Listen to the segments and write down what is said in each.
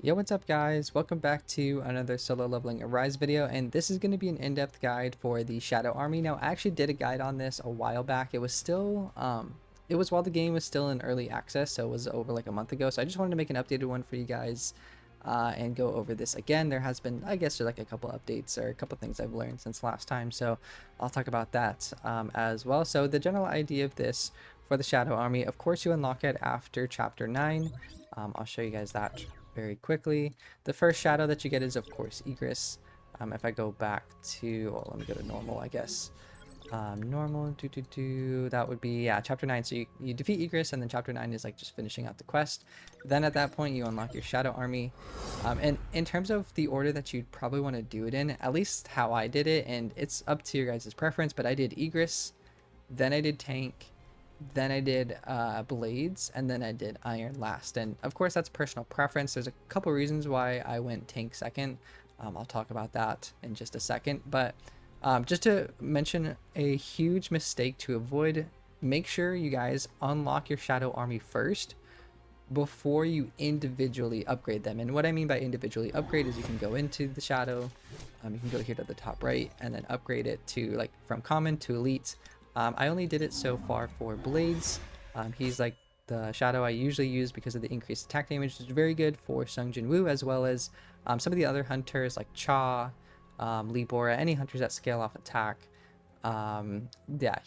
Yo, what's up guys? Welcome back to another solo leveling Arise video, and this is going to be an in-depth guide for the Shadow Army. Now, I actually did a guide on this a while back. It was still, it was while the game was still in early access, so it was over like a month ago. So I just wanted to make an updated one for you guys and go over this again. There has been, I guess, like a couple updates or a couple things I've learned since last time, so I'll talk about that as well. So the general idea of this for the Shadow Army, of course, you unlock it after Chapter 9. I'll show you guys that very quickly. The first shadow that you get is, of course, Egress. If I go back to, well, let me go to normal, I guess. Normal, that would be, yeah, chapter 9. So you defeat Egress, and then chapter 9 is like just finishing out the quest. Then at that point, you unlock your Shadow Army. And in terms of the order that you'd probably want to do it in, at least how I did it, and it's up to your guys' preference, but I did Egress, then I did Tank, then I did Blades, and then I did Iron last. And of course, that's personal preference. There's a couple reasons why I went Tank second. I'll talk about that in just a second. But just to mention a huge mistake to avoid, make sure you guys unlock your Shadow Army first before you individually upgrade them. And what I mean by individually upgrade is you can go into the Shadow, you can go here to the top right, and then upgrade it to like from common to elite. I only did it so far for Blades. He's like the shadow I usually use because of the increased attack damage, which is very good for Sung Jin Woo, as well as some of the other hunters like Cha, Lee Bora, any hunters that scale off attack. Yeah,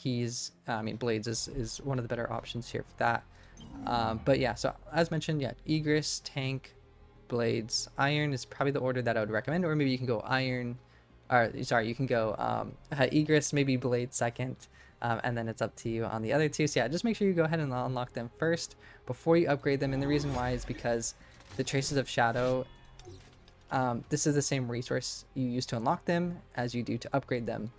I mean, Blades is one of the better options here for that. But yeah, so as mentioned, yeah, Egress, Tank, Blades, Iron is probably the order that I would recommend, or maybe you can go Iron, or sorry, you can go Egress, maybe Blade second, and then it's up to you on the other two. So yeah, just make sure you go ahead and unlock them first before you upgrade them. And the reason why is because the Traces of Shadow, this is the same resource you use to unlock them as you do to upgrade them.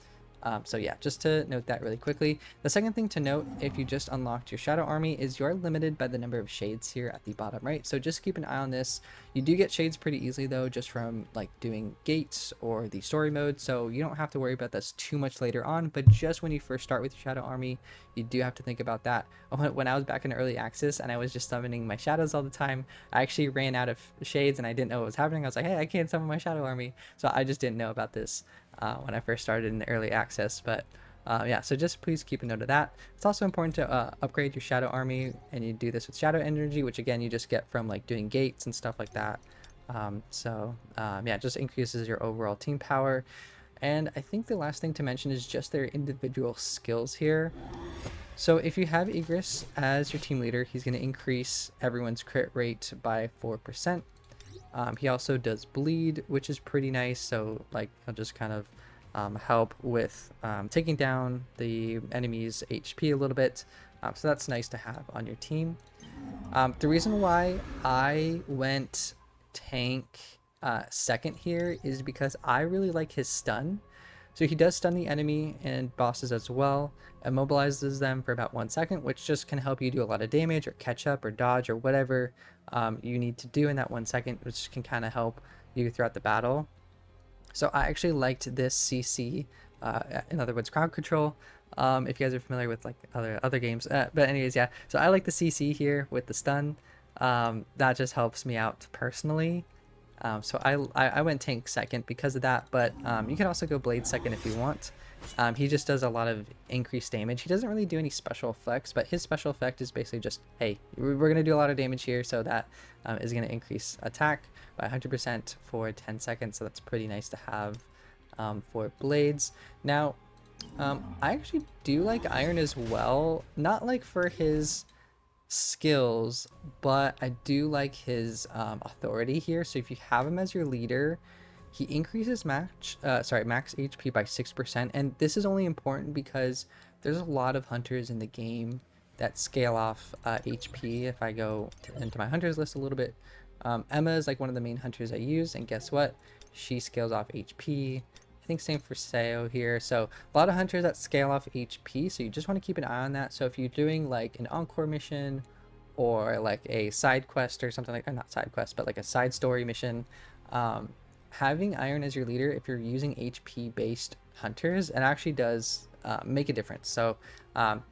So yeah, just to note that really quickly. The second thing to note, if you just unlocked your Shadow Army, is you're limited by the number of shades here at the bottom right. So just keep an eye on this. You do get shades pretty easily though, just from like doing gates or the story mode. So you don't have to worry about this too much later on, but just when you first start with your Shadow Army, you do have to think about that. When I was back in early access and I was just summoning my shadows all the time, I actually ran out of shades and I didn't know what was happening. I was like, hey, I can't summon my Shadow Army. So I just didn't know about this when I first started in the early access. But yeah, so just please keep a note of that. It's also important to upgrade your Shadow Army, and you do this with Shadow Energy, which again you just get from like doing gates and stuff like that. Yeah, it just increases your overall team power. And I think the last thing to mention is just their individual skills here. So if you have Egress as your team leader, he's going to increase everyone's crit rate by 4%. He also does bleed, which is pretty nice. So like he'll just kind of help with taking down the enemy's HP a little bit. So that's nice to have on your team. The reason why I went Tank second here is because I really like his stun. So he does stun the enemy and bosses as well, immobilizes them for about 1 second, which just can help you do a lot of damage or catch up or dodge or whatever you need to do in that 1 second, which can kind of help you throughout the battle. So I actually liked this CC, in other words, crowd control. If you guys are familiar with like other games, but anyways, yeah. So I like the CC here with the stun. That just helps me out personally. So I went Tank second because of that, but you can also go Blade second if you want. He just does a lot of increased damage. He doesn't really do any special effects, but his special effect is basically just, hey, we're going to do a lot of damage here, so that is going to increase attack by 100% for 10 seconds, so that's pretty nice to have for Blades. Now, I actually do like Iron as well, not like for his skills, but I do like his authority here. So if you have him as your leader, he increases max HP by 6%, and this is only important because there's a lot of hunters in the game that scale off HP. If I go into my hunters list a little bit, Emma is like one of the main hunters I use, and guess what? She scales off HP. I think same for Seo here. So a lot of hunters that scale off HP, so you just want to keep an eye on that. So if you're doing like an encore mission or like a side quest or something like, or not side quest, but like a side story mission, having Iron as your leader, if you're using HP based hunters, it actually does make a difference. So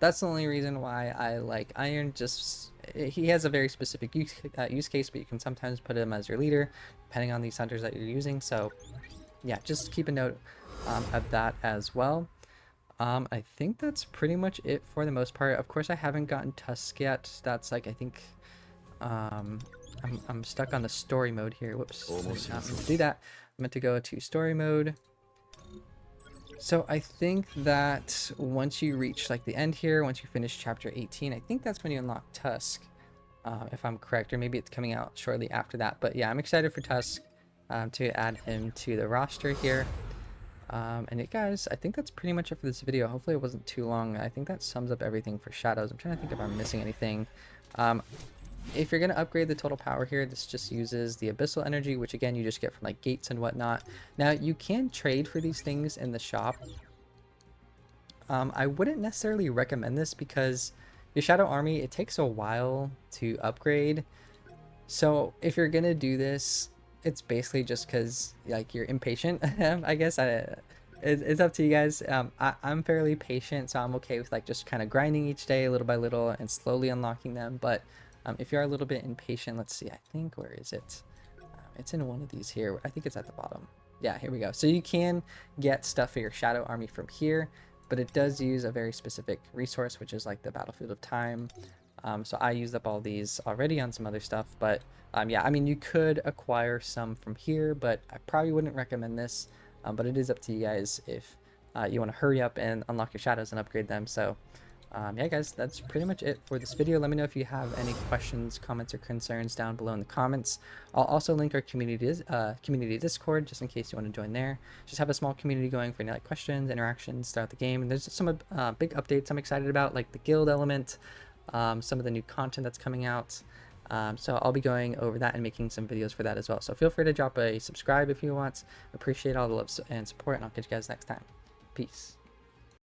that's the only reason why I like Iron. Just he has a very specific use case, but you can sometimes put him as your leader depending on these hunters that you're using. So yeah, just keep a note of that as well. I think that's pretty much it for the most part. Of course, I haven't gotten Tusk yet. That's like, I think, I'm stuck on the story mode here. Whoops, I did not mean to do that. I meant to go to story mode. So I think that once you reach like the end here, once you finish chapter 18, I think that's when you unlock Tusk, if I'm correct, or maybe it's coming out shortly after that. But yeah, I'm excited for Tusk, to add him to the roster here. And it, guys, I think that's pretty much it for this video. Hopefully it wasn't too long. I think that sums up everything for Shadows. I'm trying to think if I'm missing anything. If you're going to upgrade the total power here, this just uses the Abyssal Energy, which again you just get from like gates and whatnot. Now you can trade for these things in the shop. I wouldn't necessarily recommend this because your Shadow Army, it takes a while to upgrade. So if you're going to do this, it's basically just because like you're impatient. I guess it's up to you guys. I'm fairly patient, so I'm okay with like just kind of grinding each day little by little and slowly unlocking them. But if you're a little bit impatient, let's see, I think, where is it? It's in one of these here. I think it's at the bottom. Yeah, here we go. So you can get stuff for your Shadow Army from here, but it does use a very specific resource, which is like the Battlefield of Time. So I used up all these already on some other stuff, but yeah, I mean, you could acquire some from here, but I probably wouldn't recommend this. But it is up to you guys if you want to hurry up and unlock your shadows and upgrade them. So yeah, guys, that's pretty much it for this video. Let me know if you have any questions, comments, or concerns down below in the comments. I'll also link our community Discord just in case you want to join there. Just have a small community going for any like questions, interactions throughout the game. And there's some big updates I'm excited about, like the guild element, some of the new content that's coming out. So I'll be going over that and making some videos for that as well. So feel free to drop a subscribe if you want. Appreciate all the love and support, and I'll catch you guys next time. Peace.